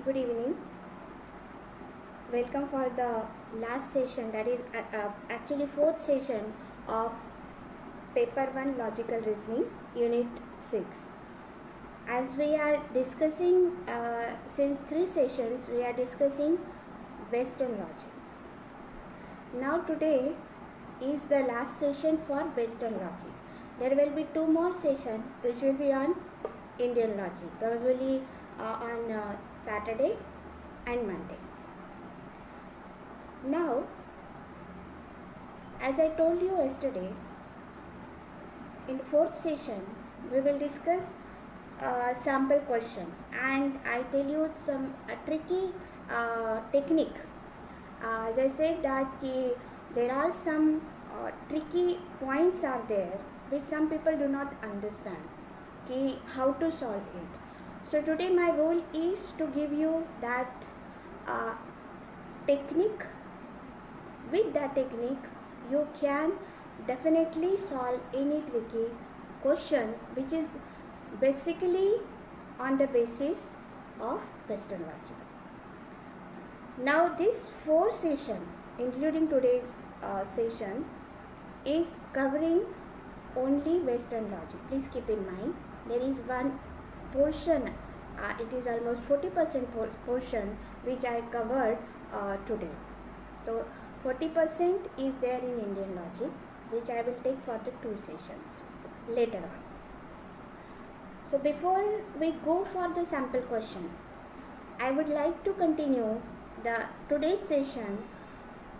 Good evening. Welcome for the last session, that is actually fourth session of paper 1 logical reasoning unit 6. As we are discussing since 3 sessions, we are discussing Western logic. Now today is the last session for Western logic. There will be 2 more sessions which will be on Indian logic, probably on Saturday and Monday. Now, as I told you yesterday, in the fourth session we will discuss sample question, and I tell you some tricky technique. As I said that there are some tricky points are there which some people do not understand how to solve it. So today my goal is to give you that technique. With that technique you can definitely solve any tricky question which is basically on the basis of Western logic. Now this 4 session, including today's session, is covering only Western logic. Please keep in mind there is one portion, it is almost 40% portion which I covered today. So 40% is there in Indian logic, which I will take for the 2 sessions later on. So before we go for the sample question, I would like to continue the today's session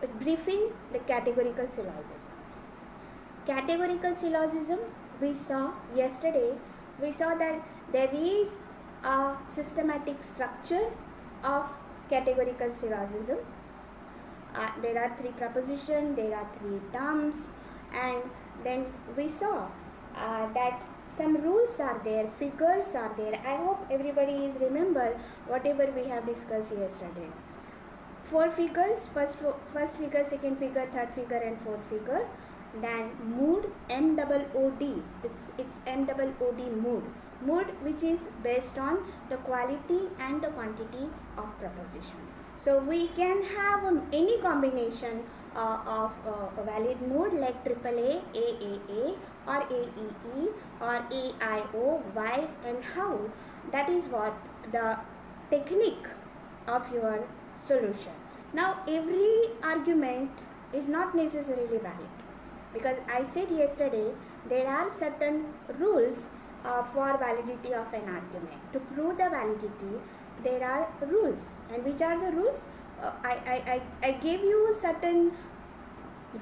with briefing the categorical syllogism. Categorical syllogism we saw yesterday. We saw that there is a systematic structure of categorical syllogism. There are 3 propositions, there are 3 terms, and then we saw that some rules are there, figures are there. I hope everybody is remember whatever we have discussed yesterday. 4 figures, first figure, second figure, third figure and fourth figure. Then mood, M-O-O-D, it's M-O-O-D mood. Mood which is based on the quality and the quantity of proposition. So we can have any combination of a valid mood like AAA, AAA or AEE or AIO, why and how. That is what the technique of your solution. Now every argument is not necessarily valid, because I said yesterday there are certain rules for validity of an argument. To prove the validity there are rules, and which are the rules? I gave you certain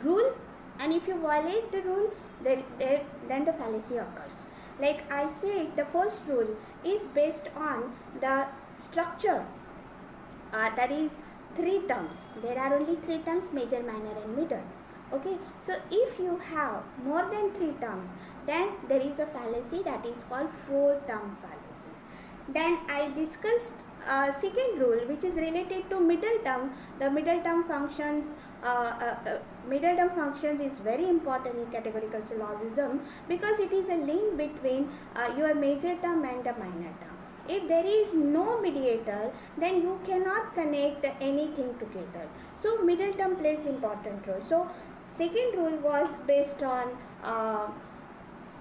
rule, and if you violate the rule then the fallacy occurs. Like I said, the first rule is based on the structure, that is 3 terms. There are only 3 terms, major, minor and middle. Okay, so if you have more than 3 terms, then there is a fallacy that is called 4-term fallacy. Then I discussed second rule which is related to middle term. The middle term functions is very important in categorical syllogism, because it is a link between your major term and the minor term. If there is no mediator, then you cannot connect anything together. So middle term plays important role. So second rule was based on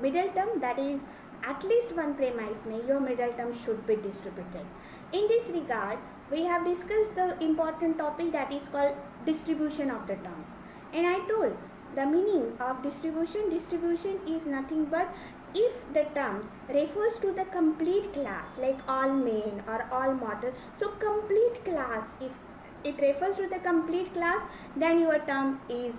middle term, that is at least one premise may your middle term should be distributed. In this regard, we have discussed the important topic that is called distribution of the terms. And I told the meaning of distribution. Distribution is nothing but if the term refers to the complete class, like all main or all model. So complete class, if it refers to the complete class, then your term is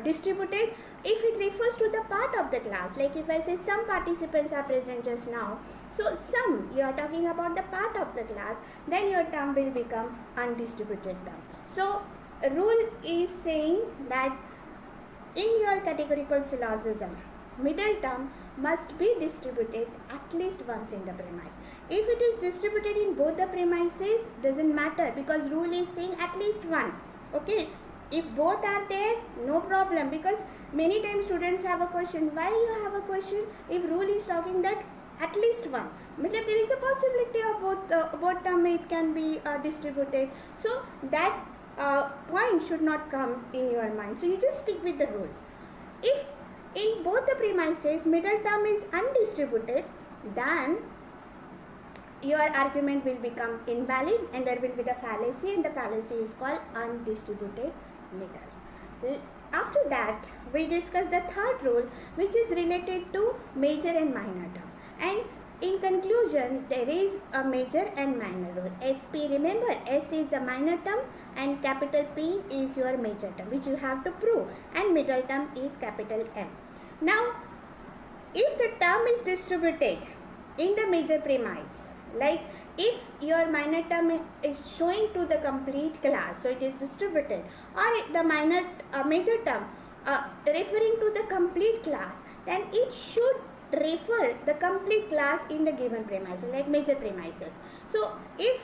distributed. If it refers to the part of the class, like if I say some participants are present just now, so some, you are talking about the part of the class, then your term will become undistributed term. So a rule is saying that in your categorical syllogism, middle term must be distributed at least once in the premise. If it is distributed in both the premises, doesn't matter, because rule is saying at least one. Okay, if both are there, no problem, because many times students have a question. Why you have a question if rule is talking that at least one. But there is a possibility of both term it can be distributed. So that point should not come in your mind. So you just stick with the rules. If in both the premises middle term is undistributed, then your argument will become invalid and there will be the fallacy, and the fallacy is called undistributed middle. After that, we discuss the third rule, which is related to major and minor term. And in conclusion, there is a major and minor rule. SP, remember, S is a minor term and capital P is your major term, which you have to prove, and middle term is capital M. Now, if the term is distributed in the major premise, like if your minor term is showing to the complete class, so it is distributed, or the major term referring to the complete class, then it should refer the complete class in the given premises, like major premises. So if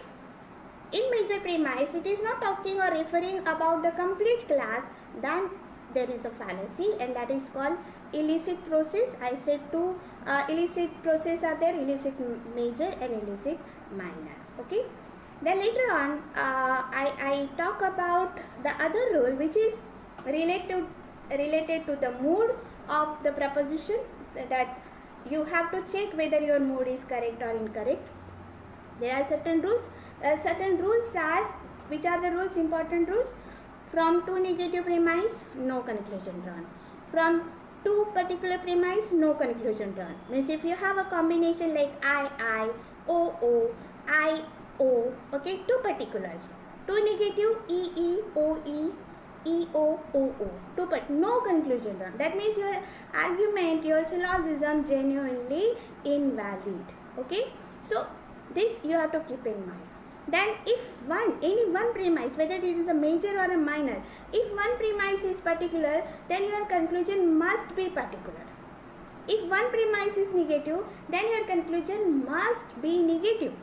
in major premise it is not talking or referring about the complete class, then there is a fallacy, and that is called illicit process. I said two illicit process are there, illicit major and illicit minor. Okay. Then later on I talk about the other rule, which is related to the mood of the proposition, that you have to check whether your mood is correct or incorrect. There are certain rules. Certain rules are, which are the rules, important rules? From two negative premise, no conclusion drawn. From two particular premise, no conclusion drawn. Means if you have a combination like I, O, I, O, okay, two particulars. Two negative, E, O, O, two, but no conclusion drawn. That means your argument, your syllogism genuinely invalid. Okay, so this you have to keep in mind. Then if any one premise, whether it is a major or a minor, if one premise is particular, then your conclusion must be particular. If one premise is negative, then your conclusion must be negative.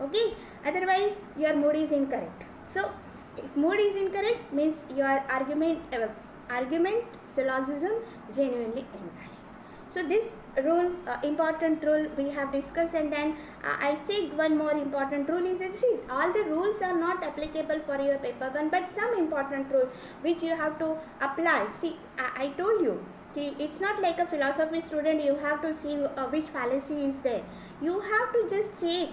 Okay, otherwise your mood is incorrect. So if mood is incorrect, means your argument syllogism genuinely invalid. So this rule, important rule we have discussed, and then I said one more important rule is that, see, all the rules are not applicable for your paper 1, but some important rule which you have to apply. See, I told you, it's not like a philosophy student, you have to see which fallacy is there. You have to just check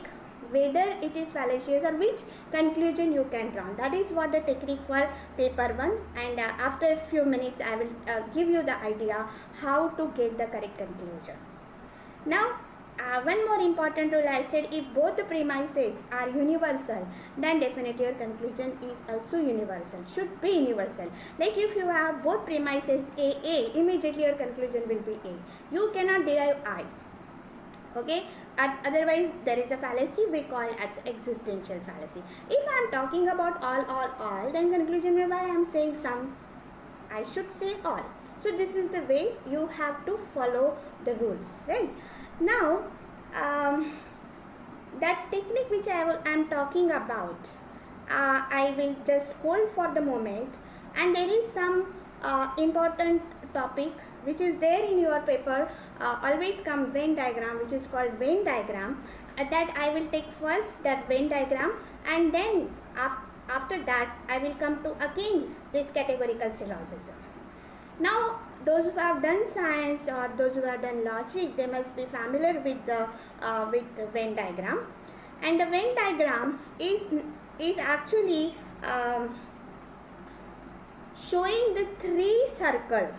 whether it is fallacious or which conclusion you can draw. That is what the technique for paper 1, and after a few minutes I will give you the idea how to get the correct conclusion. Now one more important rule, I said, if both the premises are universal, then definitely your conclusion is also universal, should be universal. Like if you have both premises A, immediately your conclusion will be A. You cannot derive I. Okay, otherwise there is a fallacy, we call it as existential fallacy. If I am talking about all, then conclusion will be, I am saying some, I should say all. So this is the way you have to follow the rules, right? Now that technique which I am talking about, I will just hold for the moment, and there is some important topic which is there in your paper, always come Venn diagram, which is called Venn diagram. That I will take first that Venn diagram, and then after that I will come to again this categorical syllogism. Now those who have done science or those who have done logic, they must be familiar with the Venn diagram, and the Venn diagram is actually showing the three circles.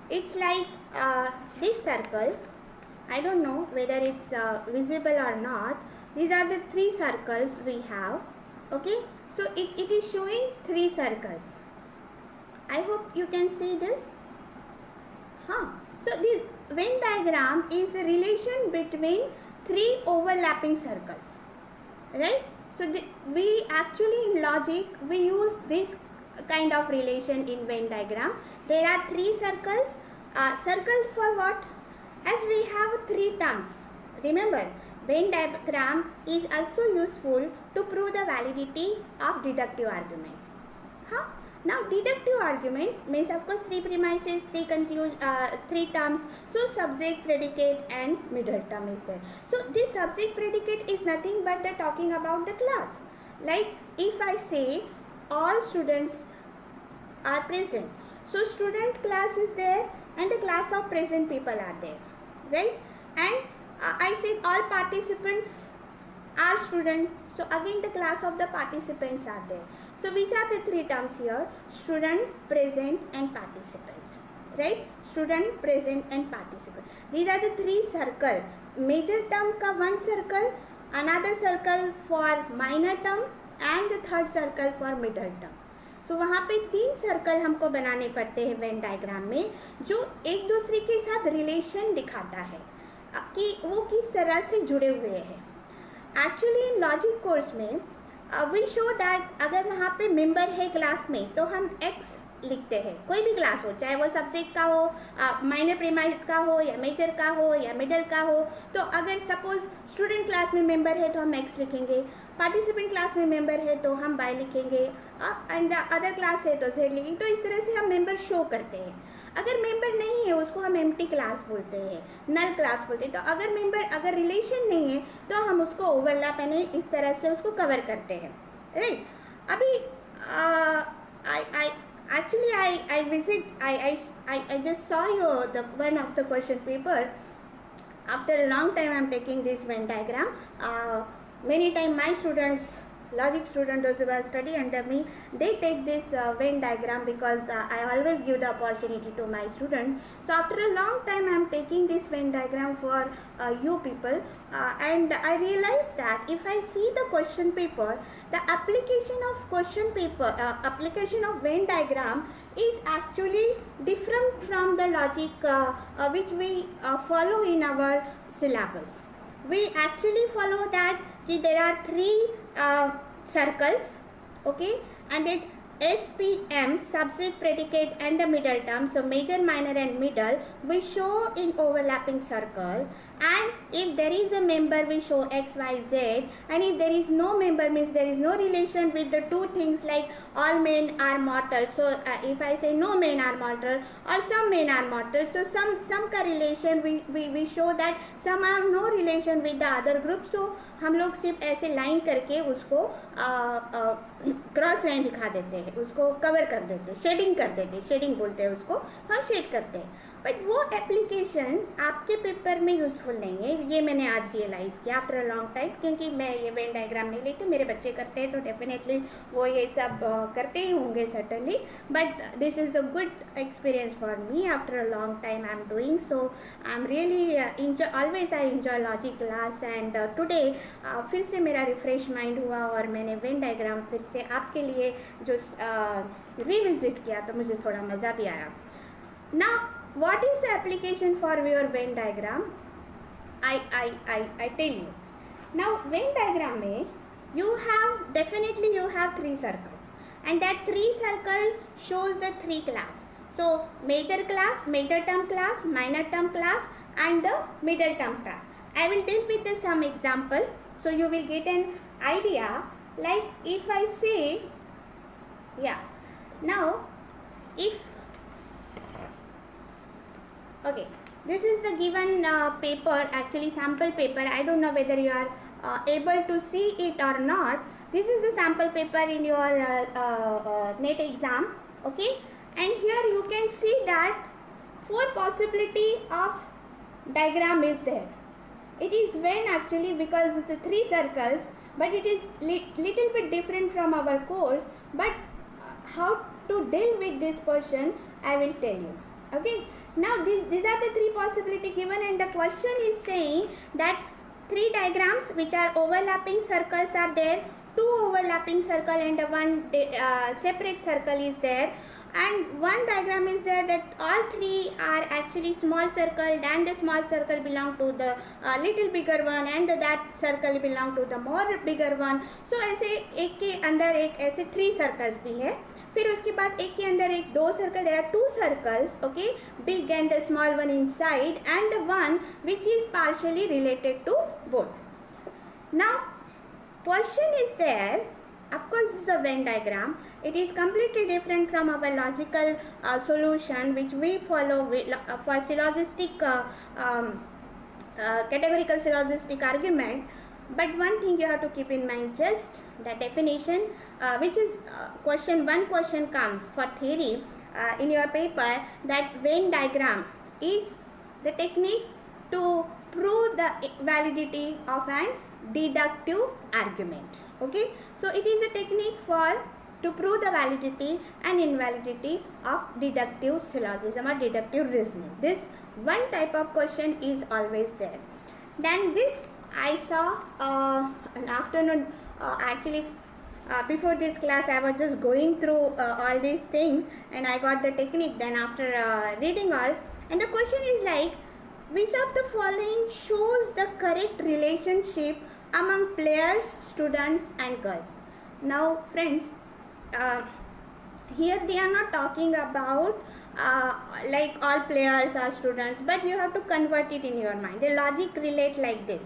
It's like this circle, I don't know whether it's visible or not. These are the three circles we have. Okay, so it is showing three circles. I hope you can see this. So this Venn diagram is the relation between three overlapping circles, right? So we actually in logic we use this kind of relation in Venn diagram. There are three circles. Circle for what? As we have three terms. Remember, Venn diagram is also useful to prove the validity of deductive argument. Now deductive argument means of course three premises, three terms. So subject, predicate and middle term is there. So this subject predicate is nothing but the talking about the class. Like if I say all students are present, so student class is there and the class of present people are there, right? And I said all participants are student, so again the class of the participants are there. So which are the three terms here? Student, present and participants, right? Student, present and participant. These are the three circle. Major term का one circle, another circle for minor term and the third circle for middle term. So वहाँ पे तीन circle हमको बनाने पड़ते हैं Venn diagram में, जो एक दूसरे के साथ रिलेशन दिखाता है कि वो किस तरह से जुड़े हुए हैं. एक्चुअली इन लॉजिक कोर्स में वी शो दैट अगर वहाँ पे मेंबर है क्लास में तो हम एक्स लिखते हैं, कोई भी क्लास हो, चाहे वो सब्जेक्ट का हो, माइनर प्रीमाइस का हो या मेजर का हो या मिडल का हो. तो अगर सपोज स्टूडेंट क्लास में मेंबर है तो हम एक्स लिखेंगे, पार्टिसिपेंट क्लास में मेंबर है तो हम वाई लिखेंगे, एंड अदर क्लास है तो जेड लिखेंगे. तो इस तरह से हम मेंबर शो करते हैं. अगर मेंबर नहीं है उसको हम एम्प्टी क्लास बोलते हैं, नल क्लास बोलते हैं. तो अगर मेंबर अगर रिलेशन नहीं है तो हम उसको ओवरलैप यानी इस तरह से उसको कवर करते हैं, राइट? अभी I just saw one of the question paper. After a long time I am taking this Venn diagram. Many times my students, logic students those who are study under me, they take this Venn diagram because I always give the opportunity to my students. So after a long time I am taking this Venn diagram for you people, and I realized that if I see the question paper, the application of question paper, application of Venn diagram is actually different from the logic which we follow in our syllabus. We actually follow that there are three circles, okay, and it SPM, subject, predicate and the middle term, so major, minor and middle we show in overlapping circle, and if there is a member we show X, Y, Z, and if there is no member means there is no relation with the two things like all men are mortal. So if I say no men are mortal or some men are mortal, so some का relation we show that some have no relation with the other group. So हम लोग सिर्फ ऐसे line करके उसको cross line दिखा देते हैं, उसको कवर कर देते हैं, शेडिंग कर देते हैं, शेडिंग बोलते हैं उसको, हम शेड करते हैं. बट वो एप्लीकेशन आपके पेपर में यूज़फुल नहीं है, ये मैंने आज रियलाइज़ किया आफ्टर अ लॉन्ग टाइम. क्योंकि मैं ये वेन डायग्राम नहीं लेती, मेरे बच्चे करते हैं तो डेफिनेटली वो ये सब करते ही होंगे certainly. But this is a good experience for me after a long time I am doing. So I am really always I enjoy logic class, and today फिर से मेरा रिफ्रेश माइंड हुआ और मैंने वेन डायग्राम फिर से आपके लिए जो रिविजिट किया तो मुझे थोड़ा मज़ा भी आया. Now what is the application for your Venn diagram? I tell you. Now Venn diagram में you have three circles, and that three circle shows the three class. So major class, major term class, minor term class and the middle term class. I will deal with some example so you will get an idea. Like if I say, yeah, now if okay, this is the given paper, actually sample paper. I don't know whether you are able to see it or not. This is the sample paper in your NET exam, okay, and here you can see that 4 possibility of diagram is there. It is Venn actually because it's 3 circles, but it is little bit different from our course. But how to deal with this question I will tell you, okay. Now these are the 3 possibility given, and the question is saying that 3 diagrams which are overlapping circles are there, 2 overlapping circle and 1 separate circle is there, and one diagram is there that all 3 are actually small circle, and the small circle belong to the little bigger one, and that circle belong to the more bigger one. So ऐसे एक के अंदर एक ऐसे 3 circles भी है. फिर उसके बाद एक के अंदर एक 2 circle, there are 2 circles, okay, big and the small one inside, and one which is partially related to both. Now question is there, Of course, this is a Venn diagram. It is completely different from our logical solution which we follow for syllogistic categorical syllogistic argument. But one thing you have to keep in mind, just the definition, which is one question comes for theory in your paper, that Venn diagram is the technique to prove the validity of an deductive argument. Okay, so it is a technique to prove the validity and invalidity of deductive syllogism or deductive reasoning. This one type of question is always there. Then this I saw an afternoon, before this class I was just going through all these things, and I got the technique then after reading all, and the question is like, which of the following shows the correct relationship among players, students and girls? Now friends, here they are not talking about like all players are students, but you have to convert it in your mind. The logic relate like this.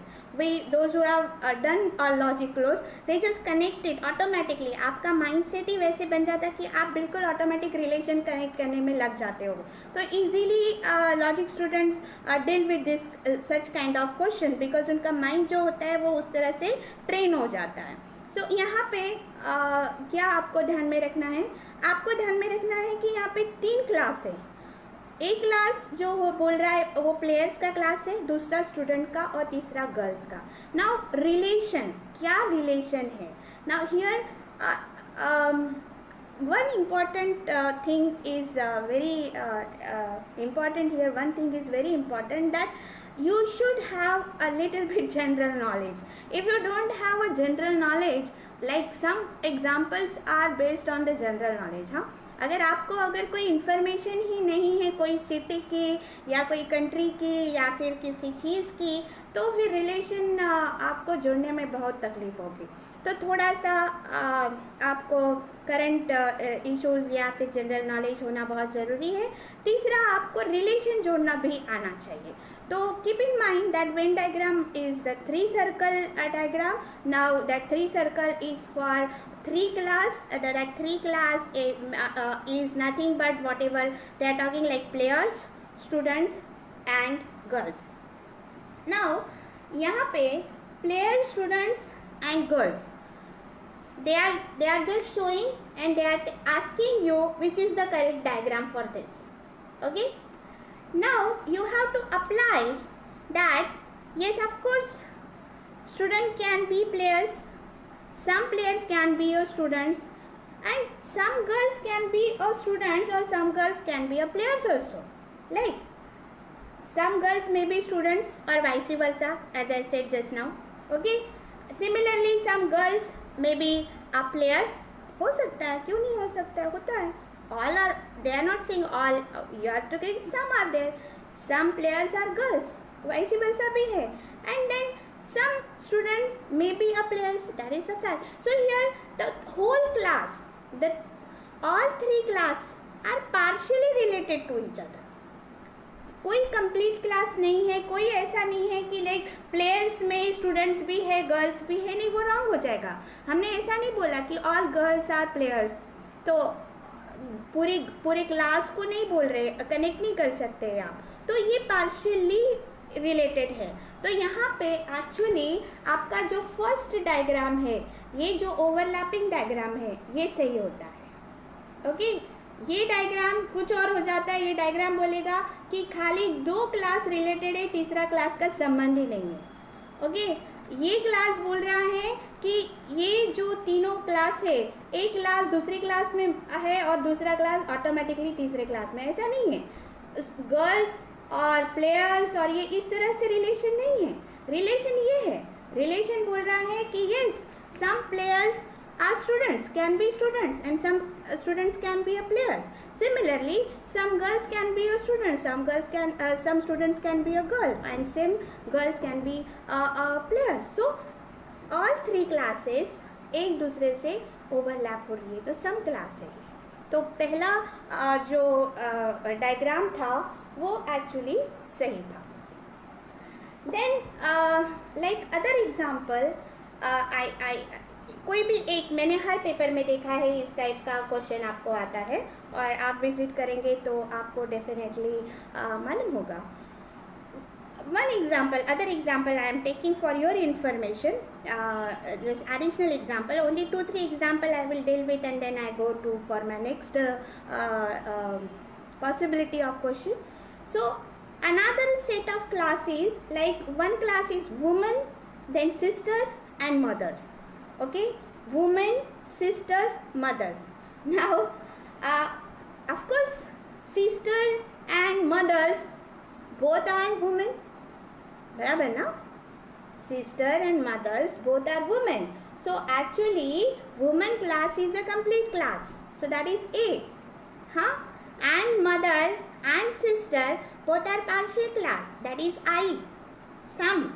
Those who have done all logic close, they just connect it automatically. आपका mindset ही वैसे बन जाता है कि आप बिल्कुल automatic relation connect करने में लग जाते हो. तो easily logic students deal with this such kind of question because उनका mind जो होता है वो उस तरह से train हो जाता है. So यहाँ पे क्या आपको ध्यान में रखना है? आपको ध्यान में रखना है कि यहाँ पे 3 क्लास है. एक क्लास जो वो बोल रहा है वो प्लेयर्स का क्लास है, दूसरा स्टूडेंट का और तीसरा गर्ल्स का. नाउ रिलेशन, क्या रिलेशन है? Now here one important thing is very important here. One thing is very important, that you should have a little bit general knowledge. If you don't have a general knowledge, like some examples are based on the general knowledge, हाँ. अगर कोई information ही नहीं है कोई city की या कोई country की या फिर किसी चीज़ की, तो फिर रिलेशन आपको जोड़ने में बहुत तकलीफ होगी. तो थोड़ा सा आपको करंट इश्यूज या फिर जनरल नॉलेज होना बहुत ज़रूरी है. तीसरा, आपको रिलेशन जोड़ना भी आना चाहिए. तो keep in mind that Venn diagram is the 3 circle diagram. Now that 3 circle is for 3 class. That 3 class is nothing but whatever they are talking, like players, students and girls. Now यहाँ पे players, students and girls, they are just showing and they are asking you which is the correct diagram for this. Okay, now you have to apply that. Yes, of course, student can be players, some players can be your students, and some girls can be your students or some girls can be your players also. Like some girls may be students or vice versa, as I said just now. Okay, similarly some girls may be players. हो सकता है, क्यों नहीं हो सकता है, होता है. All are, they are not saying all, you have to get, some are there, some players are girls, vice versa भी है, and then some student may be a players, that is the fact. So here the whole class, all 3 class are partially related to each other. कोई complete class नहीं है, कोई ऐसा नहीं है कि लाइक प्लेयर्स में स्टूडेंट्स भी है गर्ल्स भी है, नहीं, वो रॉन्ग हो जाएगा. हमने ऐसा नहीं बोला कि ऑल गर्ल्स आर प्लेयर्स, तो पूरे क्लास को नहीं बोल रहे, कनेक्ट नहीं कर सकते आप. तो ये पार्शियली रिलेटेड है. तो यहाँ पे एक्चुअली आपका जो फर्स्ट डायग्राम है, ये जो ओवरलैपिंग डायग्राम है, ये सही होता है. ओके, ये डायग्राम कुछ और हो जाता है. ये डायग्राम बोलेगा कि खाली 2 क्लास रिलेटेड है, तीसरा क्लास का संबंध ही नहीं है. ओके, ये क्लास बोल रहा है कि ये जो तीनों क्लास है, एक क्लास दूसरी क्लास में है और दूसरा क्लास ऑटोमेटिकली तीसरे क्लास में, ऐसा नहीं है. गर्ल्स और प्लेयर्स और ये इस तरह से रिलेशन नहीं है. रिलेशन ये है, रिलेशन बोल रहा है कि yes, some players are students, can be students, and some students can be a players. Similarly, some girls can be a student, some students can be a girl, and some girls can be a players. So all 3 classes एक दूसरे से overlap हो रही है, तो सम class है. तो पहला जो डायग्राम था वो एक्चुअली सही था. Then like other example, कोई भी एक, मैंने हर पेपर में देखा है इस टाइप का क्वेश्चन आपको आता है, और आप विजिट करेंगे तो आपको डेफिनेटली मालूम होगा. One example, other example I am taking for your information, this additional example, only 2-3 example I will deal with, and then I go to for my next possibility of question. So another set of classes, like one class is woman, then sister and mother. Okay, woman, sister, mothers. Now of course sister and mothers both are women, बराबर ना. Sister and mothers both are women, so actually woman class is a complete class, so that is A. And mother and sister both are partial class, that is I, some.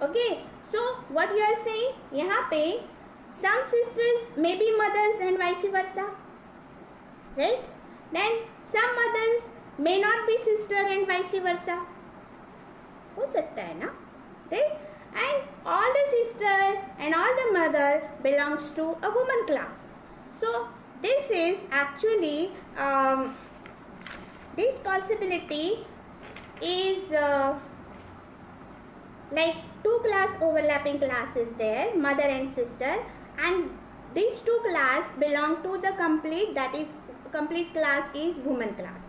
Okay, so what you are saying, यहाँ पे some sisters may be mothers and vice versa, right? Then some mothers may not be sister and vice versa, हो सकता है ना, right? And all the sister and all the mother belongs to a woman class. So this is actually this possibility is like two class overlapping classes there, mother and sister, and these two class belong to the complete, that is complete class is woman class,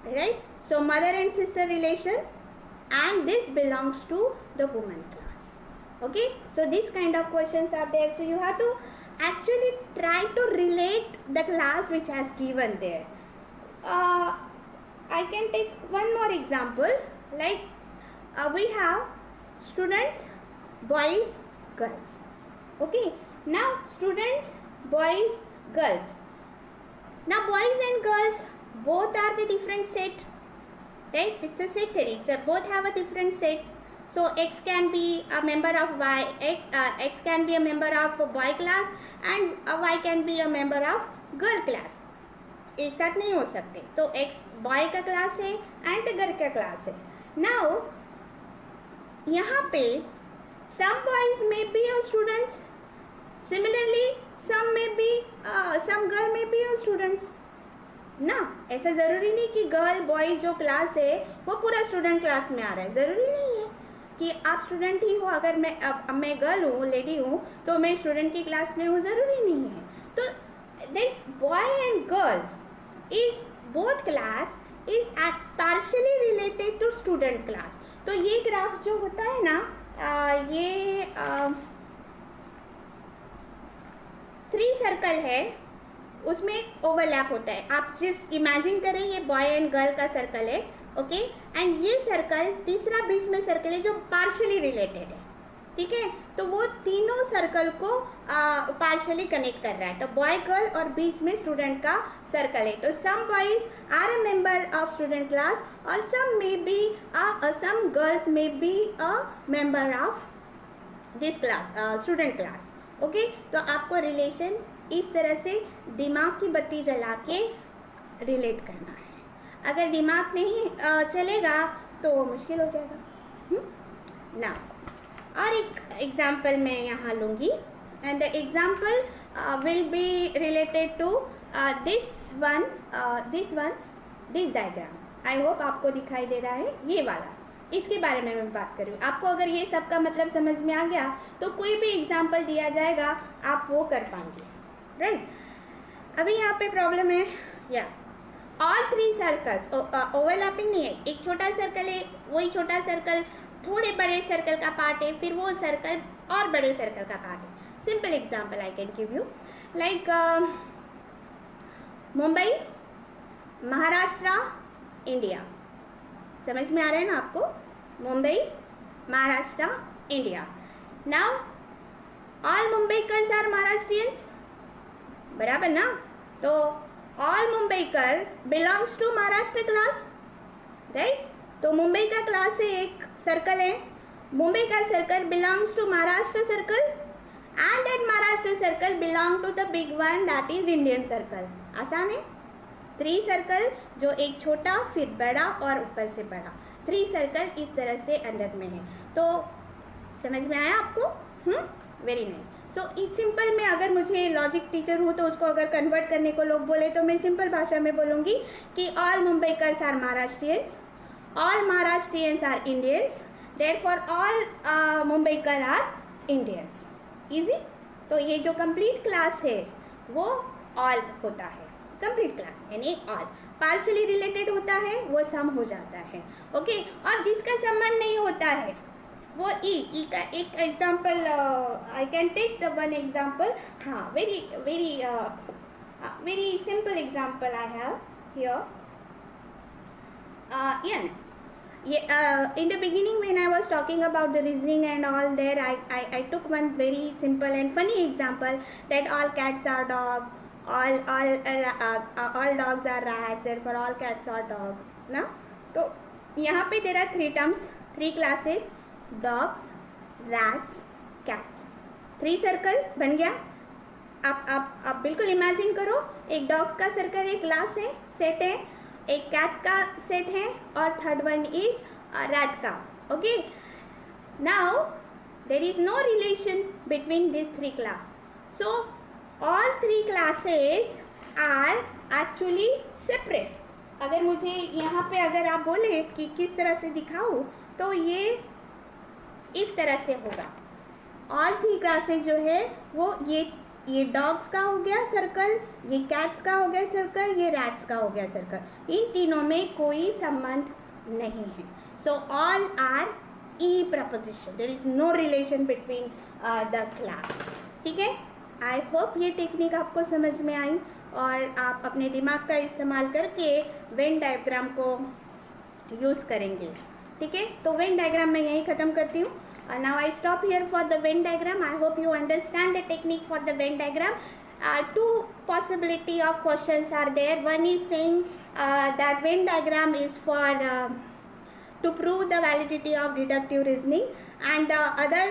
right? So mother and sister relation, and this belongs to the woman class. Okay, so this kind of questions are there, so you have to actually try to relate the class which has given there. I can take one more example, like we have students, boys, girls. Okay, now students, boys, girls. Now boys and girls both are the different set, right? It's a set theory. Both have a different sets. So X can be a member of Y, X can be a member of boy class, and Y can be a member of girl class. एक साथ नहीं हो सकते, तो X boy का class है and girl का class है. Now यहाँ पे some boys may be your students, similarly some girl may be your students ना. ऐसा ज़रूरी नहीं कि गर्ल बॉय जो क्लास है वो पूरा स्टूडेंट क्लास में आ रहा है, ज़रूरी नहीं है कि आप स्टूडेंट ही हो. अगर मैं गर्ल हूँ, लेडी हूँ, तो मैं स्टूडेंट की क्लास में हूँ, ज़रूरी नहीं है. तो this boy and girl is both class is partially related to student class. तो ये ग्राफ जो होता है ना, ये 3 सर्कल है, उसमें ओवरलैप होता है. आप जस्ट इमेजिन करें ये बॉय एंड गर्ल का सर्कल है, ओके, एंड ये सर्कल तीसरा बीच में सर्कल है जो पार्शियली रिलेटेड है, ठीक है. तो वो तीनों सर्कल को पार्शियली कनेक्ट कर रहा है. तो बॉय गर्ल और बीच में स्टूडेंट का सर्कल है. तो some boys are a member of student class और some girls may be a member of this class, student class. Okay, तो आपको रिलेशन इस तरह से दिमाग की बत्ती जला के रिलेट करना है. अगर दिमाग नहीं चलेगा तो मुश्किल हो जाएगा ना. और एक एग्जाम्पल मैं यहाँ लूँगी, and the example will be related to this diagram. I hope आपको दिखाई दे रहा है, ये वाला, इसके बारे में मैं बात कर रही हूँ. आपको अगर ये सब का मतलब समझ में आ गया तो कोई भी एग्जाम्पल दिया जाएगा आप वो कर पाएंगे, राइट. अभी यहाँ पे प्रॉब्लम है, या ऑल 3 सर्कल्स ओवरलैपिंग नहीं है. एक छोटा सर्कल है, वही छोटा सर्कल थोड़े बड़े सर्कल का पार्ट है, फिर वो सर्कल और बड़े सर्कल का पार्ट है. Simple example I can give you, like Mumbai, Maharashtra, India. समझ में आ रहा है ना आपको? Mumbai, Maharashtra, India. Now all Mumbaikars are Maharashtrians, बराबर ना. तो all Mumbaikar belongs to Maharashtra class, right. तो मुंबई का क्लास है, एक सर्कल है, मुंबई का circle belongs to Maharashtra circle, and that Maharashtra circle belong to the big one, that is Indian circle. आसान है. 3 सर्कल, जो एक छोटा फिर बड़ा और ऊपर से बड़ा, 3 सर्कल इस तरह से अंदर में है. तो समझ में आया आपको? Very nice. सो इस सिंपल में अगर मुझे लॉजिक टीचर हूँ तो उसको अगर कन्वर्ट करने को लोग बोले तो मैं सिंपल भाषा में बोलूँगी कि all Mumbaikars are Maharashtrians, all Maharashtrians are Indians, therefore all Mumbaikar are Indians. Easy. तो ये जो कंप्लीट क्लास है वो ऑल होता है, कंप्लीट क्लास यानी ऑल। पार्शियली रिलेटेड होता है वो सम हो जाता है, ओके। और जिसका संबंध नहीं होता है वो ई का एक example I can take the one example. हाँ, very very very simple example I have here. In the beginning when I was talking about the reasoning and all there, I took one very simple and funny example that all cats are dog, all dogs are rats, therefore all cats are dogs ना। तो यहाँ पे there are three terms, three classes, dogs, rats, cats, three circle बन गया। आप बिल्कुल imagine करो, एक डॉग्स का सर्कल एक क्लास है, सेट है, एक कैट का सेट है और थर्ड वन इज रैट का, okay. Now there is no relation between this three class, so all three classes are actually separate. अगर मुझे यहाँ पे अगर आप बोले कि किस तरह से दिखाऊँ तो ये इस तरह से होगा। ऑल थ्री क्लासेस जो है वो ये डॉग्स का हो गया सर्कल, ये कैट्स का हो गया सर्कल, ये रैट्स का हो गया सर्कल। इन तीनों में कोई संबंध नहीं है। So all are E proposition, there is no relation between the class. ठीक है, आई होप ये टेक्निक आपको समझ में आई और आप अपने दिमाग का इस्तेमाल करके वेन डायग्राम को यूज़ करेंगे। ठीक है, तो वेन डायग्राम मैं यहीं ख़त्म करती हूँ। Now I stop here for the Venn diagram. I hope you understand the technique for the Venn diagram. Two possibility of questions are there. One is saying that Venn diagram is for to prove the validity of deductive reasoning, and the other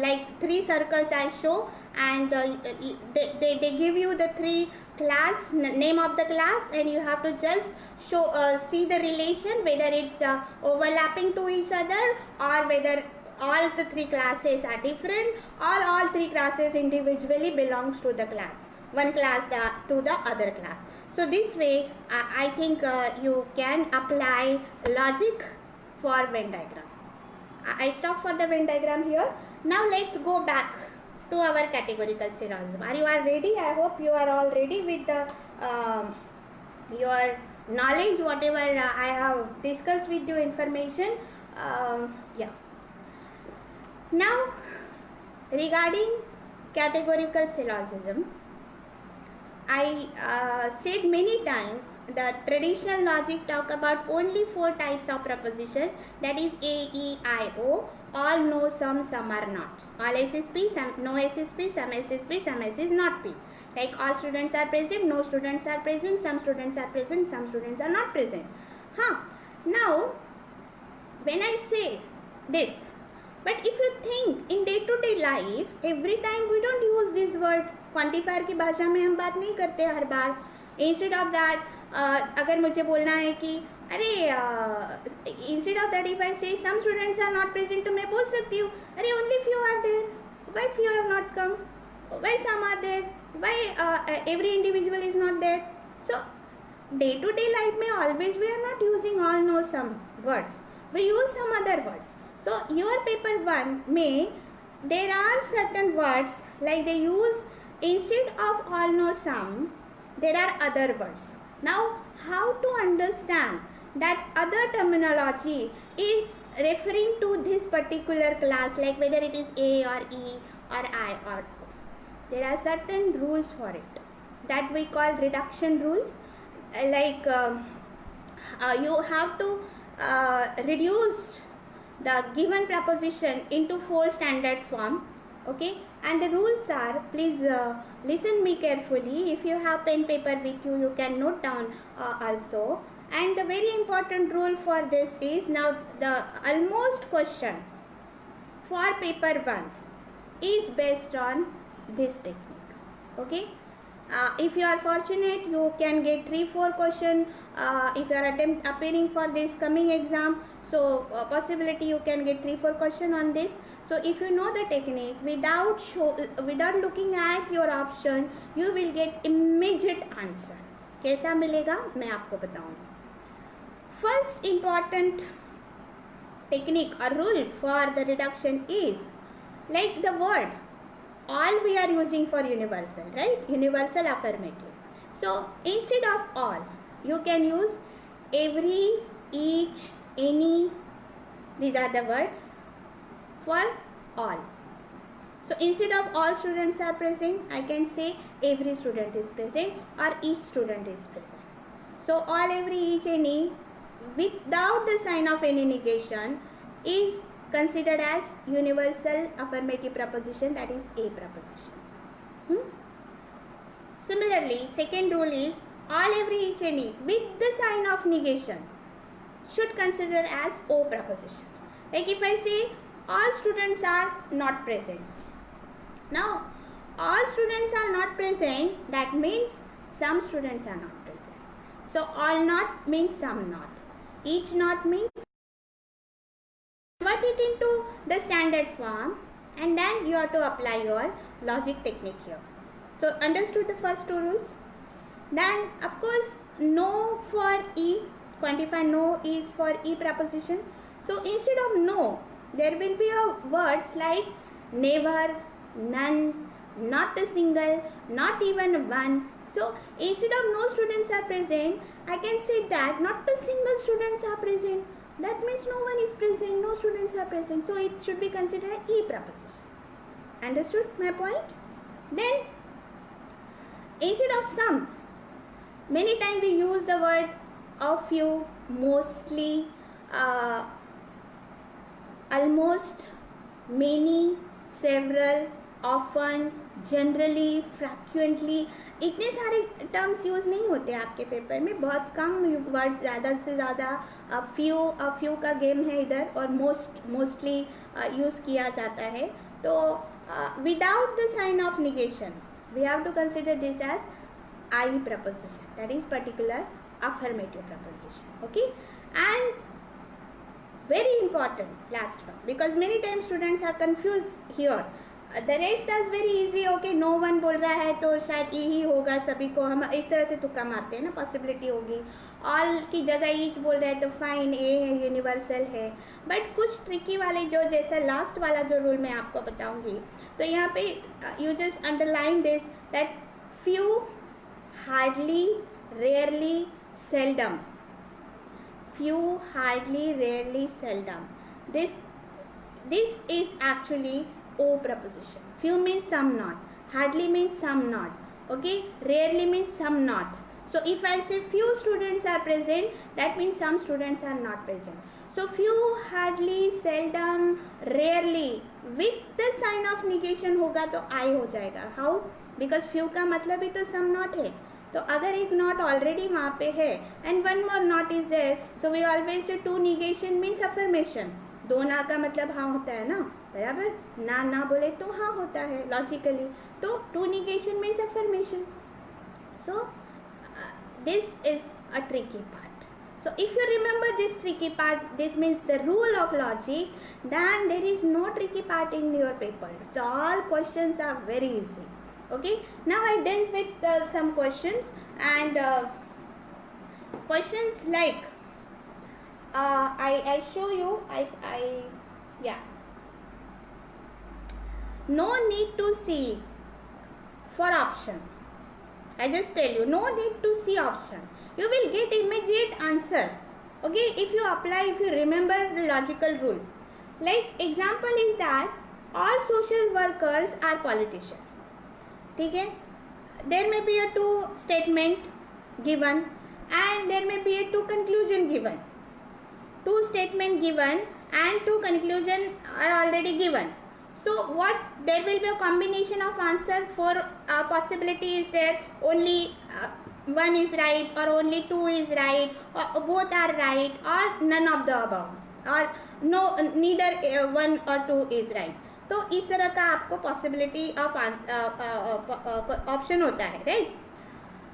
like three circles I show, and they give you the three class name of the class, and you have to just show see the relation whether it's overlapping to each other or whether all the three classes are different or all three classes individually belongs to the class, one class to the other class. So this way I think you can apply logic for Venn diagram. I stop for the Venn diagram here. Now let's go back to our categorical syllogism. Are you all ready? I hope you are all ready with the your knowledge, whatever I have discussed with you information. Yeah. Now, regarding categorical syllogism, I said many times that traditional logic talk about only four types of proposition, that is A, E, I, O, all no, some are not. All S is P, some no S is P, some S is P, some S is not P. Like all students are present, no students are present, some students are present, some students are not present. Now, when I say this, but if you think in day to day life, every time we don't use this word, quantifier की भाषा में हम बात नहीं करते हर बार। Instead of that अगर मुझे बोलना है कि अरे instead of that if I say some students are not present, तो मैं बोल सकती हूँ अरे only few are there, why few have not come, why some are there, why every individual is not there. So day to day life में always we are not using all no some words, we use some other words. So your paper 1 may there are certain words like they use instead of all no some, there are other words. Now how to understand that other terminology is referring to this particular class, like whether it is A or E or I or O. There are certain rules for it that we call reduction rules. Like you have to reduce the given proposition into 4 standard form, okay, and the rules are, please listen me carefully. If you have pen paper with you, you can note down also. And the very important rule for this is, now the almost question for paper 1 is based on this technique, okay. If you are fortunate, you can get 3-4 question if you are appearing for this coming exam. So possibility you can get 3-4 question on this. So if you know the technique, without looking at your option, you will get immediate answer. कैसा मिलेगा मैं आपको बताऊंगी. First important technique or rule for the reduction is like the word all we are using for universal, right? Universal affirmative. So instead of all, you can use every, each, any. These are the words for all. So instead of all students are present, I can say every student is present or each student is present. So all, every, each, any without the sign of any negation is considered as universal affirmative proposition, that is A proposition. Similarly, second rule is all, every, each, any with the sign of negation should consider as O proposition. Like if I say all students are not present. Now all students are not present, that means some students are not present. So all not means some not. Each not means. Convert it into the standard form and then you have to apply your logic technique here. So understood the first two rules? Then of course no for E, quantify no is for E proposition. So instead of no, there will be words like never, none, not a single, not even one. So instead of no students are present, I can say that not a single students are present. That means no one is present, no students are present. So it should be considered E proposition. Understood my point? Then instead of some, many times we use the word a few, mostly, almost, many, several, often, generally, frequently. इतने सारे terms use नहीं होते आपके paper में, बहुत कम words, ज़्यादा से ज़्यादा अ फ्यू का गेम है इधर, और मोस्टली यूज़ किया जाता है. तो without the sign of negation we have to consider this as I proposition, that is particular affirmative proposition. Okay, and very important last one, because many times students are confused here. The rest is very easy. Okay, no one बोल रहा है तो शायद E ही होगा, सभी को हम इस तरह से तुक्का मारते हैं ना, पॉसिबिलिटी होगी. ऑल की जगह ईच बोल रहे हैं तो फाइन, ए है, यूनिवर्सल है. बट कुछ ट्रिकी वाले जो, जैसा लास्ट वाला जो रूल मैं आपको बताऊंगी, तो यहाँ पे you just underline this that few, hardly, rarely, seldom. Few, hardly, rarely, seldom. This is actually O proposition. Few means some not. Hardly means some not. Okay. Rarely means some not. So if I say few students are present, that means some students are not present. So few, hardly, seldom, rarely with the sign of negation होगा तो I हो जाएगा. How? Because few का मतलब ही तो some not है. तो अगर एक नॉट ऑलरेडी वहाँ पे है and one more not is there, so we always say two negation means affirmation. दो ना का मतलब हाँ होता है ना, बराबर. ना बोले तो हाँ होता है लॉजिकली. तो two negation means affirmation. So this is a tricky part. So if you remember this tricky part, this means the rule of logic, then there is no tricky part in your paper. So all questions are very easy. Okay, now I dealt with some questions, and questions like I show you. Yeah, no need to see for option. I just tell you, no need to see option. You will get immediate answer. Okay, if you apply, if you remember the logical rule. Like example is that all social workers are politicians. ठीक है. There may be a two statement given and there may be a two conclusion given. Two statement given and two conclusion are already given. So what, there will be a combination of answer. For possibility is there, only one is right, or only two is right, or both are right, or none of the above, or no, neither one or two is right. तो इस तरह का आपको possibility of option होता है, right.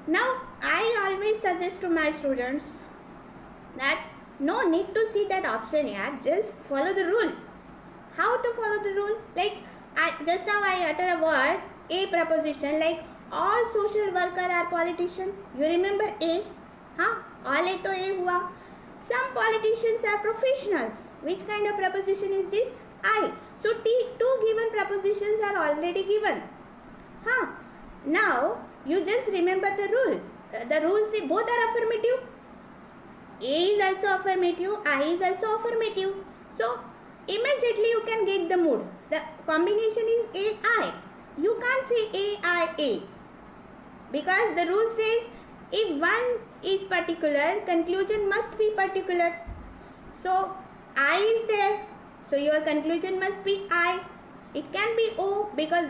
Now I always suggest to my students that no need to see that option यार, just follow the rule. How to follow the rule? Like just now I utter a word, a preposition, like all social worker are politician. You remember a? Huh? All a to a hua. Some politicians are professionals. Which kind of preposition is this? I. So two given prepositions are already given. Huh? Now you just remember the rule. The rule say both are affirmative. A is also affirmative. I is also affirmative. So immediately you can get the mood. The combination is AI. You can't say AIA because the rule says if one is particular, conclusion must be particular. So I is there, so your conclusion must be I. It can be O because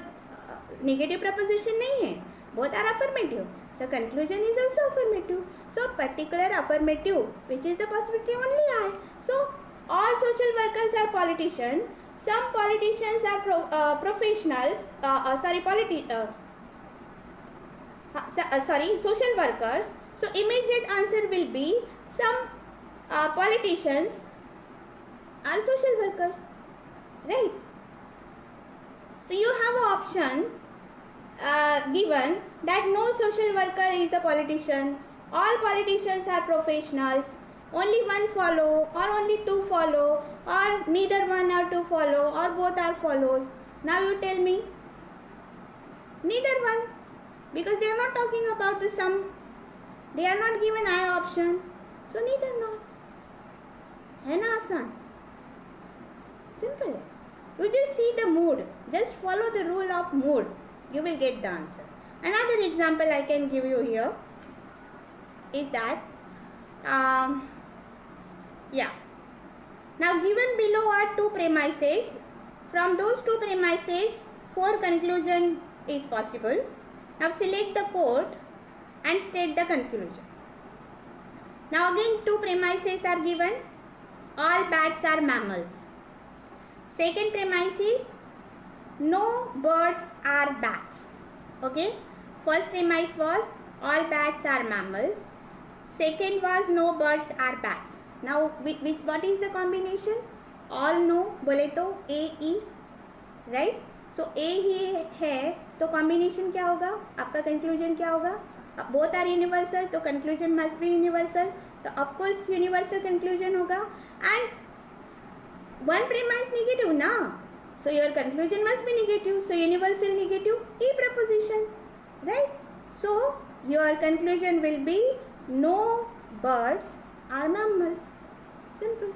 negative preposition nahi hai. Both are affirmative. So conclusion is also affirmative. So particular affirmative, which is the possibility only I. So all social workers are politicians. Some politicians are professionals. Social workers. So immediate answer will be some politicians are social workers, right? So you have an option given that no social worker is a politician. All politicians are professionals. Only one follow, or only two follow, or neither one or two follow, or both are follows. Now you tell me. Neither one, because they are not talking about the sum. They are not given I option. So neither not. है ना आसान? Simple. You just see the mood. Just follow the rule of mood. You will get the answer. Another example I can give you here is that now given below are two premises. From those two premises, 4 conclusion is possible. Now select the quote and state the conclusion. Now again 2 premises are given. All bats are mammals. Second premise is no birds are bats. Okay. First premise was all bats are mammals. Second was no birds are bats. Now what is the combination? All no बोले तो A E, right? So A ही है तो combination क्या होगा? आपका conclusion क्या होगा? Both are universal तो conclusion must be universal. तो of course universal conclusion होगा. And one premise negative ना, so your conclusion must be negative. So universal negative E preposition, right? So your conclusion will be no birds are mammals. Simple.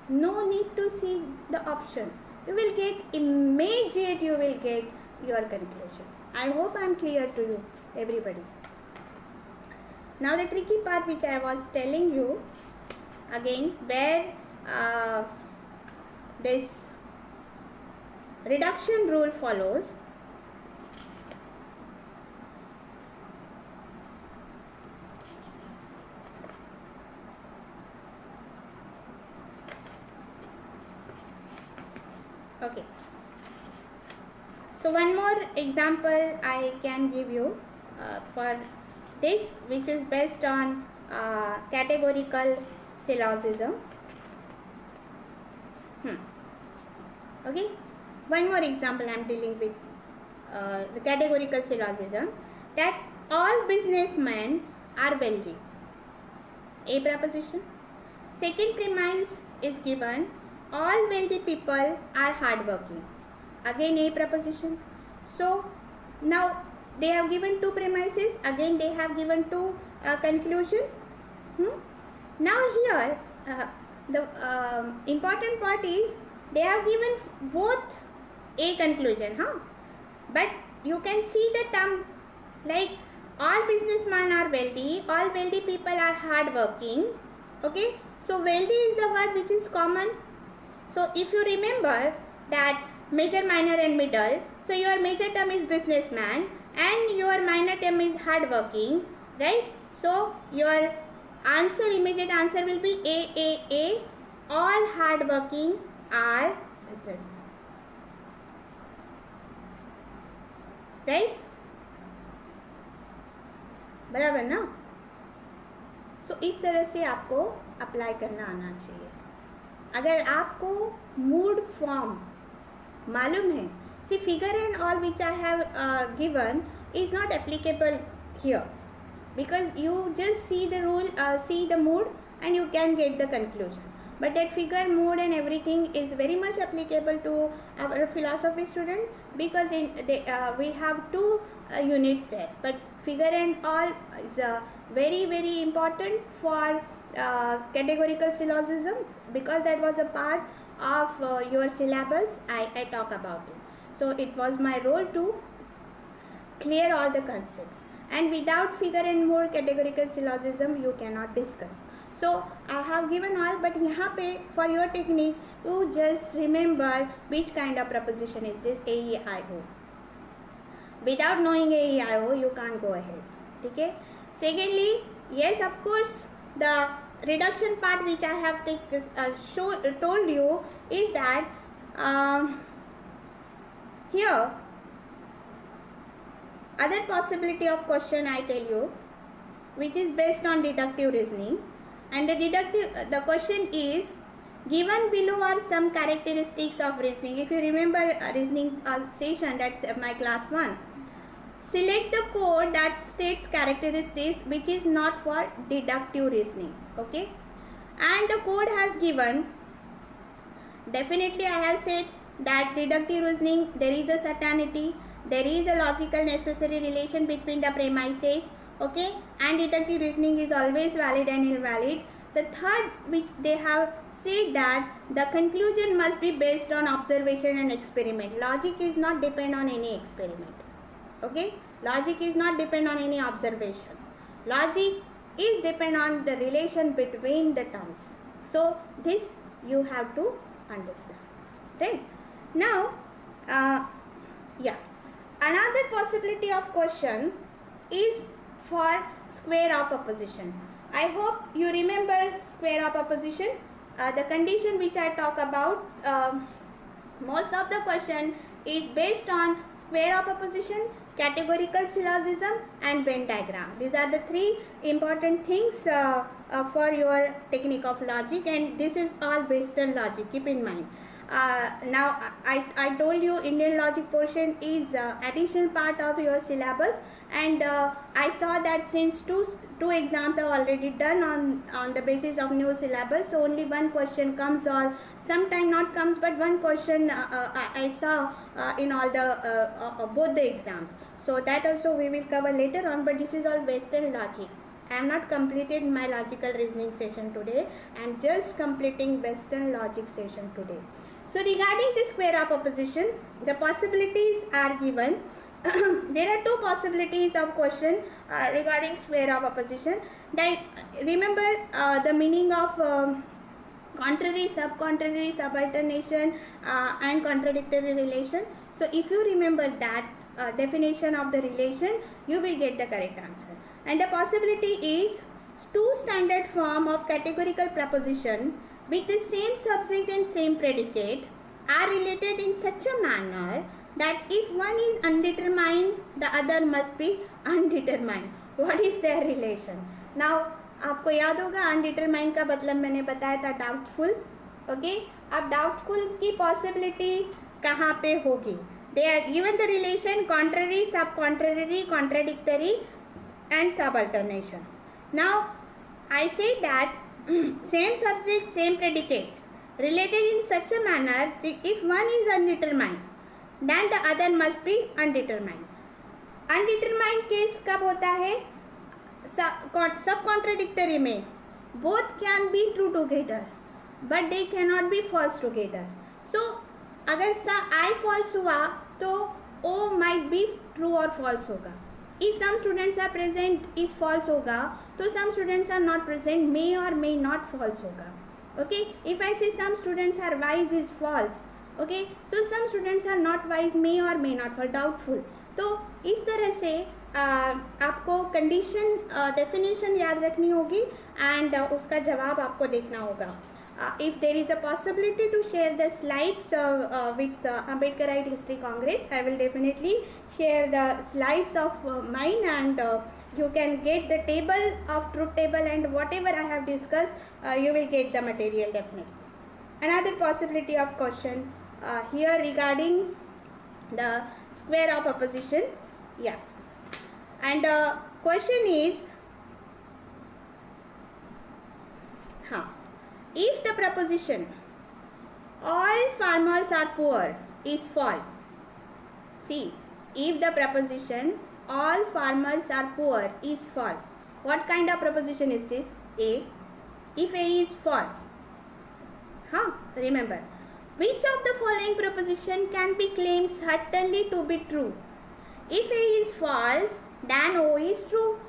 No need to see the option. You will get immediate. You will get your conclusion. I hope I am clear to you, everybody. Now the tricky part which I was telling you again, where this reduction rule follows. Okay. So one more example I can give you for this, which is based on categorical syllogism. Okay. One more example I am dealing with the categorical syllogism, that all businessmen are wealthy. A preposition. Second premise is given, all wealthy people are hardworking. Again A preposition. So now they have given 2 premises. Again they have given 2 conclusion. Now here the important part is they have given both A conclusion, but you can see the term like all businessmen are wealthy, all wealthy people are hardworking. Okay, so wealthy is the word which is common. So if you remember that major, minor and middle, so your major term is businessman and your minor term is hardworking, right? So your answer, immediate answer will be A. All hardworking are businessmen, right? बराबर ना? सो इस तरह से आपको apply करना आना चाहिए. अगर आपको मूड फॉर्म मालूम है? See, figure and all which I have given is not applicable here, because you just see the rule, see the mood, and you can get the conclusion. But that figure, mood and everything is very much applicable to our philosophy student, because we have two units there. But figure and all is very very important for categorical syllogism, because that was a part of your syllabus. I talk about it. So it was my role to clear all the concepts, and without figure and mood categorical syllogism you cannot discuss. So I have given all, but यहाँ पे for your technique you just remember which kind of preposition is this, A, E, I, O. Without knowing A, E, I, O you can't go ahead. ठीक है? Secondly, yes, of course, the reduction part which I have told you is that here other possibility of question I tell you, which is based on deductive reasoning, and the question is given below are some characteristics of reasoning. If you remember reasoning session, that's my class 1. Select the code that states characteristics which is not for deductive reasoning. Okay, and the code has given, definitely I have said that deductive reasoning there is a certainty, there is a logical necessary relation between the premises, okay, and deductive reasoning is always valid and invalid. The third which they have said that the conclusion must be based on observation and experiment. Logic is not depend on any experiment. Okay, logic is not depend on any observation. Logic is depend on the relation between the terms. So this you have to understand, right? Now yeah, another possibility of question is for square of opposition. I hope you remember square of opposition. The condition which I talk about, most of the question is based on square of opposition, categorical syllogism and Venn diagram. These are the three important things for your technique of logic, and this is all Western logic, keep in mind. Now I told you Indian logic portion is additional part of your syllabus, and I saw that since two exams are already done on the basis of new syllabus, so only one question comes, or sometime not comes, but one question I saw in all the both the exams. So that also we will cover later on, but this is all Western logic. I have not completed my logical reasoning session today. I am just completing Western logic session today. So regarding the square of opposition, the possibilities are given. There are two possibilities of question regarding square of opposition. That remember the meaning of contrary, subcontrary, subalternation and contradictory relation. So if you remember that definition of the relation, you will get the correct answer. And the possibility is two standard form of categorical proposition with the same subject and same predicate are related in such a manner that if one is undetermined, the other must be undetermined. What is their relation? Now, आपको याद होगा undetermined का मतलब मैंने बताया था doubtful. Okay? अब doubtful की possibility कहाँ पे होगी? They are given the relation contrary, subcontrary, contradictory and subalternation. Now, I say that same subject, same predicate related in such a manner that if one is undetermined, then the other must be undetermined. Undetermined case कब होता है? Sub contradictory में both can be true together, but they cannot be false together. So अगर I false हुआ तो O might be true or false होगा. If some students are present is false होगा, तो some students are not present may or may not false होगा. Okay, if I say some students are wise is false, okay, so some students are not wise may or may not, for doubtful. तो इस तरह से आपको condition definition याद रखनी होगी, and उसका जवाब आपको देखना होगा. If there is a possibility to share the slides with Ambedkarite History Congress, I will definitely share the slides of mine, and you can get the table of truth table and whatever I have discussed, you will get the material definitely. Another possibility of question, here regarding the square of opposition. Yeah, and question is, if the proposition all farmers are poor is false. See, if the proposition all farmers are poor is false, what kind of proposition is this? A. If A is false, remember, which of the following proposition can be claimed certainly to be true? If A is false, then O is true.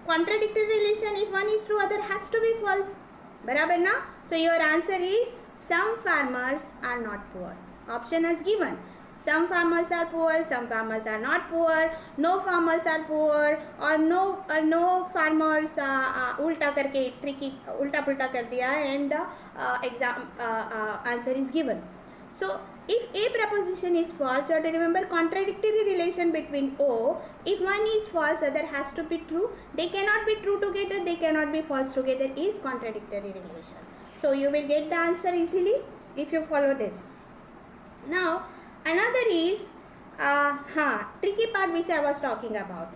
Contradictory relation, if one is true, other has to be false. Barabar na? So your answer is some farmers are not poor. Option is given. Some farmers are poor, some farmers are not poor, no farmers are poor, or no farmers ulta करके tricky ulta pulta कर दिया, and answer is given. So if A proposition is false, you have to remember contradictory relation between O. If one is false, other has to be true. They cannot be true together, they cannot be false together, is contradictory relation. So you will get the answer easily if you follow this. Now another is tricky part which I was talking about.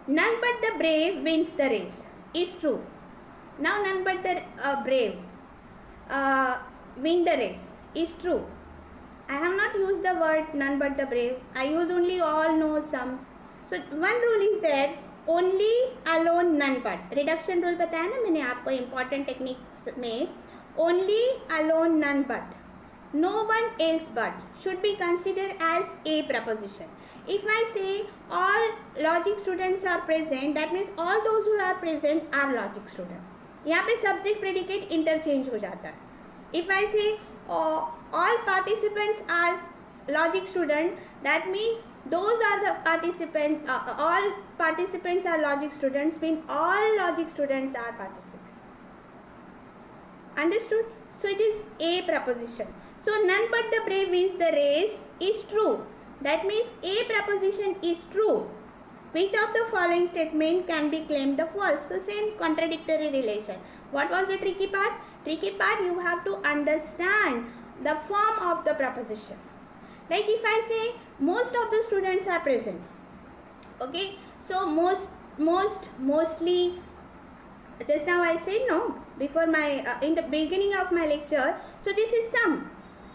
None but the brave wins the race is true. Now none but the brave win the race is true. I have not used the word none but the brave. I use only all, no, some. So one rule is that only, alone, none but. Reduction rule बताया ना मैंने आपको important techniques में. Only, alone, none but. No one else but should be considered as a proposition. If I say all logic students are present, that means all those who are present are logic students. यहाँ पे subject predicate interchange हो जाता है. If I say all participants are logic student, that means those are the participants. All participants are logic students, means all logic students are participants. Understood? So it is a proposition. So none but the brave wins the race is true. That means a proposition is true. Which of the following statement can be claimed the false? So same contradictory relation. What was the tricky part? Tricky part, you have to understand the form of the proposition. Like if I say most of the students are present. Okay. So mostly. Just now I said no before my in the beginning of my lecture. So this is some.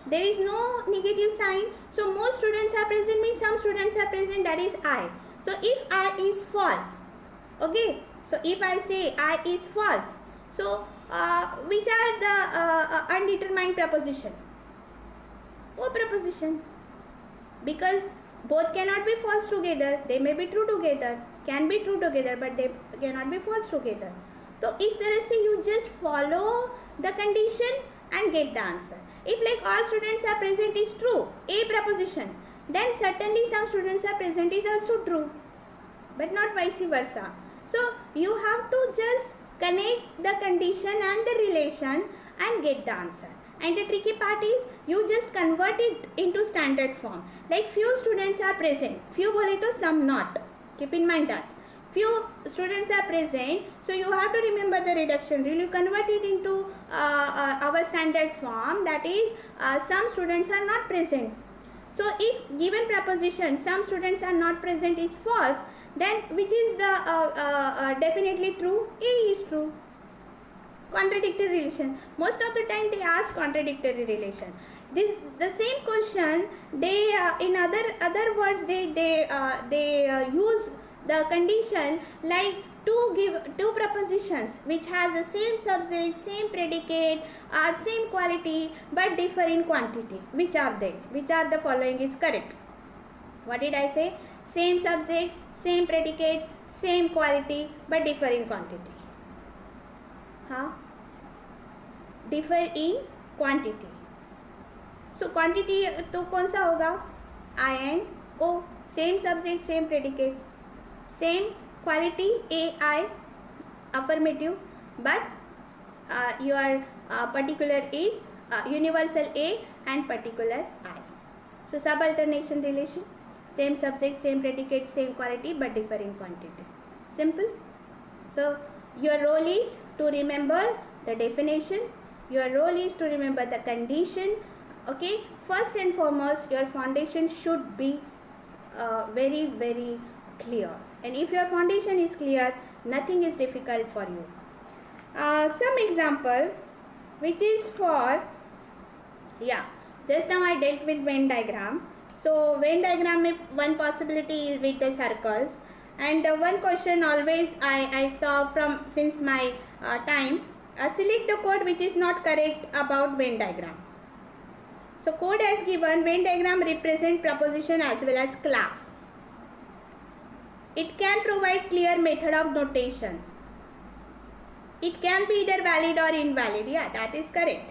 There is no negative sign. So most students are present means some students are present, that is I. So if I is false, okay. So if I say I is false, so which are the undetermined proposition? O proposition. Because both cannot be false together. They may be true together, can be true together, but they cannot be false together. So इस तरह से you just follow the condition and get the answer. If like all students are present is true, a proposition, then certainly some students are present is also true, but not vice versa. So you have to just connect the condition and the relation and get the answer. And the tricky part is you just convert it into standard form. Like few students are present, few बोले तो some not. Keep in mind that. Few students are present, so you have to remember the reduction rule. You convert it into our standard form, that is some students are not present. So if given proposition some students are not present is false, then which is the definitely true? A is true. Contradictory relation. Most of the time they ask contradictory relation. This the same question they in other words they use the condition like two propositions which has the same subject, same predicate, same quality but differ in quantity. Which are they? Which are the following is correct? What did I say? Same subject, same predicate, same quality but differ in quantity. Differ in quantity. So quantity तो कौन सा होगा? I and O. Same subject, same predicate, same quality, AI, affirmative, but your particular is universal A and particular I. So subalternation relation, same subject, same predicate, same quality but differ in quantity. Simple. So your role is to remember the definition, your role is to remember the condition, okay, first and foremost your foundation should be very very clear, and if your foundation is clear, nothing is difficult for you. Some example which is for, just now I dealt with Venn diagram. So Venn diagram में one possibility is with the circles, and one question always I saw from since my time, select the code which is not correct about Venn diagram. So code as given, Venn diagram represent proposition as well as class. It can provide clear method of notation. It can be either valid or invalid. Yeah, that is correct.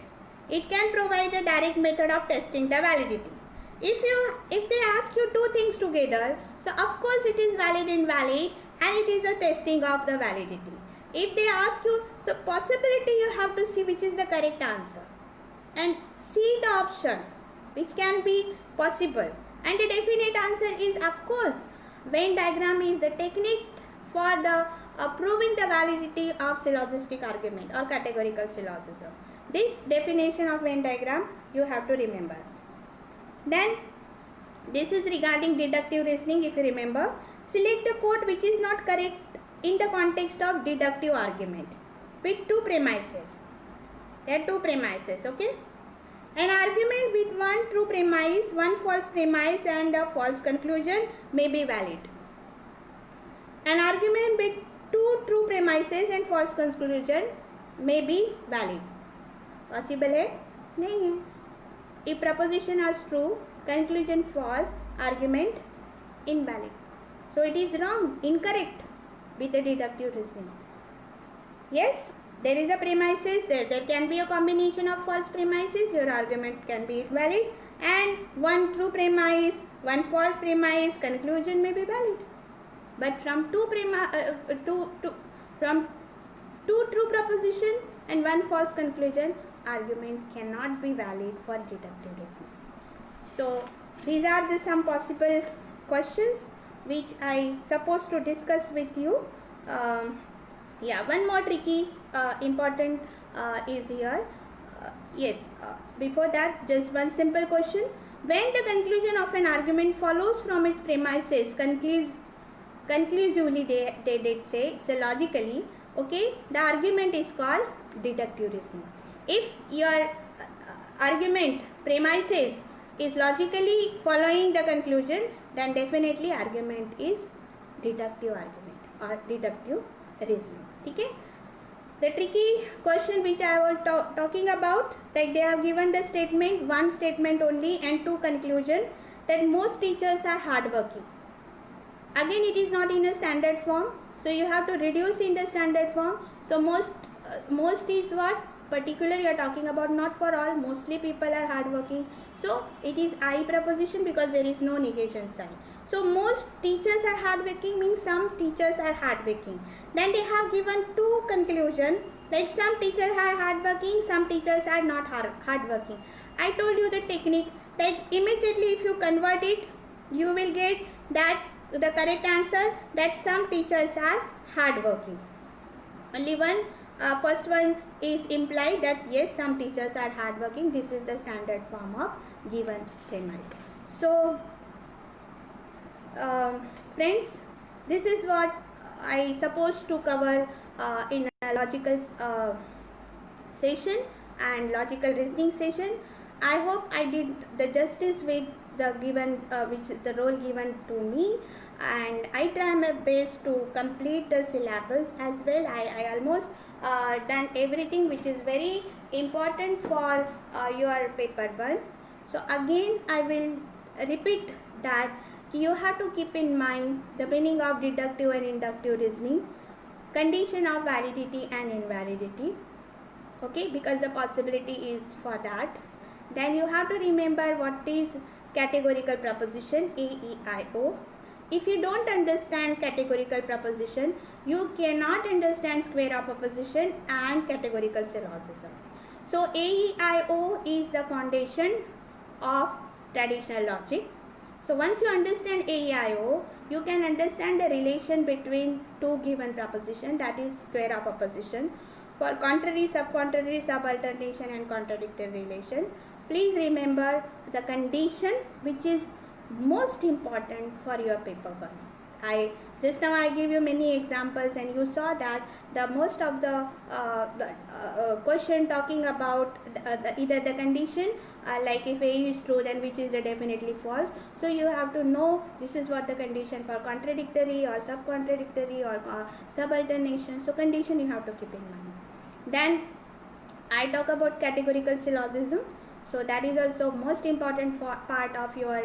It can provide a direct method of testing the validity. If they ask you two things together, so of course it is valid invalid, and it is a testing of the validity. If they ask you, so possibility you have to see which is the correct answer and see the option which can be possible, and the definite answer is of course Venn diagram is the technique for the proving the validity of syllogistic argument or categorical syllogism. This definition of Venn diagram you have to remember. Then this is regarding deductive reasoning. If you remember, select the code which is not correct in the context of deductive argument with two premises. There are two premises, okay? An argument with one true premise, one false premise and a false conclusion may be valid. An argument with two true premises and false conclusion may be valid. Possible है? नहीं है. If proposition is true, conclusion false, argument invalid. So it is wrong, incorrect with the deductive reasoning. Yes, there is a premises, there can be a combination of false premises, your argument can be invalid, and one true premise, one false premise, conclusion may be valid. But from two true proposition and one false conclusion, argument cannot be valid for deductive reasoning. So these are the some possible questions which I supposed to discuss with you. One more tricky important is here. Before that, just one simple question. When the conclusion of an argument follows from its premises conclusively, they did say, so logically, okay, the argument is called deductive reasoning. If your argument premises is logically following the conclusion, then definitely argument is deductive argument or deductive reasoning. Okay? The tricky question which I was talking about, like they have given the statement, one statement only and two conclusion, that most teachers are hardworking. Again, it is not in a standard form, so you have to reduce in the standard form. So most is what? Particular you are talking about, not for all, mostly people are hardworking. So it is I preposition because there is no negation sign. So most teachers are hardworking means some teachers are hardworking. Then they have given two conclusion, like some teachers are hardworking, some teachers are not hardworking. I told you the technique, like immediately if you convert it, you will get that the correct answer, that some teachers are hardworking. Only one. First one is implied that yes, some teachers are hardworking. This is the standard form of given premise. So friends, this is what I supposed to cover in a logical session and logical reasoning session. I hope I did the justice with the given the role given to me, and I try my best to complete the syllabus as well. I almost done everything which is very important for your paper 1. So again I will repeat that you have to keep in mind the meaning of deductive and inductive reasoning, condition of validity and invalidity, okay, because the possibility is for that. Then you have to remember what is categorical proposition, AEIO. If you don't understand categorical proposition, you cannot understand square of opposition and categorical syllogism. So AEIO is the foundation of traditional logic. So once you understand AEIO, you can understand the relation between two given proposition, that is square of opposition, for contrary, subcontradictory, subalternation and contradictory relation. please remember the condition which is most important for your paper 1. This time I give you many examples, and you saw that the most of the question talking about either the condition, like if A is true, then which is definitely false. So you have to know this is what the condition for contradictory or sub-contradictory or sub-alternation. So condition you have to keep in mind. Then I talk about categorical syllogism. So that is also most important part of your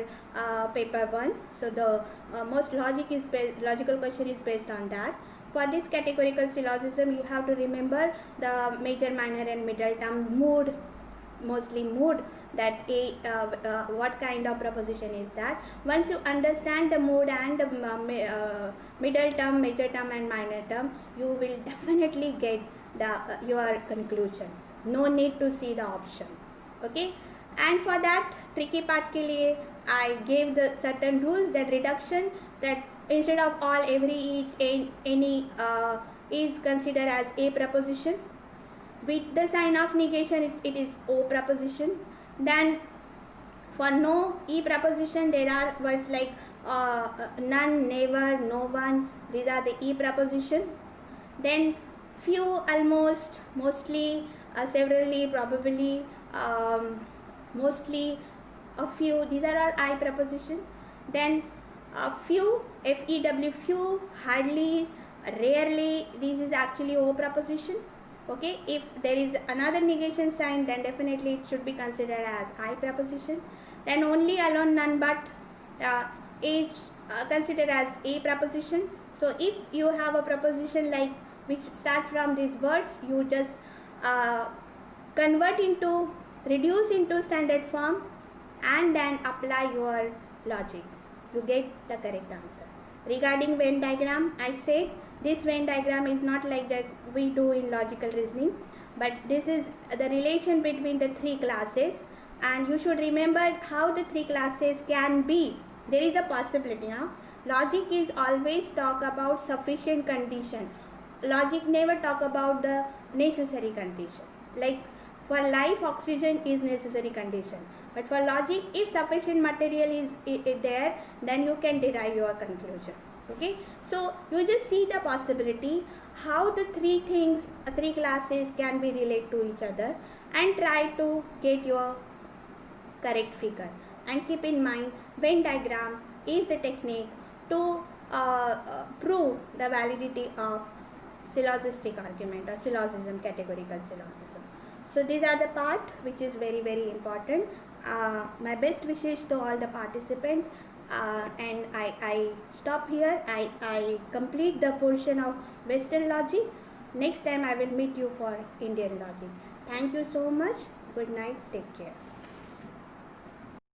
paper 1. So the most logical question is based on that. For this categorical syllogism, you have to remember the major, minor and middle term, mood, mostly mood, that what kind of proposition is that. Once you understand the mood and the middle term, major term and minor term, you will definitely get your conclusion. No need to see the option. Okay, and for that tricky part के लिए I gave the certain rules, that reduction, that instead of all, every, each, any is considered as a preposition. With the sign of negation, it is o preposition. Then for no e preposition, there are words like none, never, no one. These are the e preposition. Then few, almost, mostly, severally, probably, mostly, a few, these are all I preposition. Then a few, few, few, hardly, rarely, this is actually o preposition. Okay, if there is another negation sign, then definitely it should be considered as I preposition. Then only, alone, none, but is considered as a preposition. So if you have a preposition like which start from these words, you just reduce into standard form and then apply your logic. You get the correct answer. Regarding Venn diagram, I said this Venn diagram is not like that we do in logical reasoning, but this is the relation between the three classes, and you should remember how the three classes can be. There is a possibility now. Logic is always talk about sufficient condition. Logic never talk about the necessary condition. Like for life, oxygen is necessary condition. But for logic, if sufficient material is there, then you can derive your conclusion. Okay. So you just see the possibility how the three classes can be related to each other, and try to get your correct figure. And keep in mind, Venn diagram is the technique to prove the validity of syllogistic argument or syllogism, categorical syllogism. So these are the part which is very, very important. My best wishes to all the participants, and I stop here. I complete the portion of Western logic. Next time I will meet you for Indian logic. Thank you so much. Good night. Take care.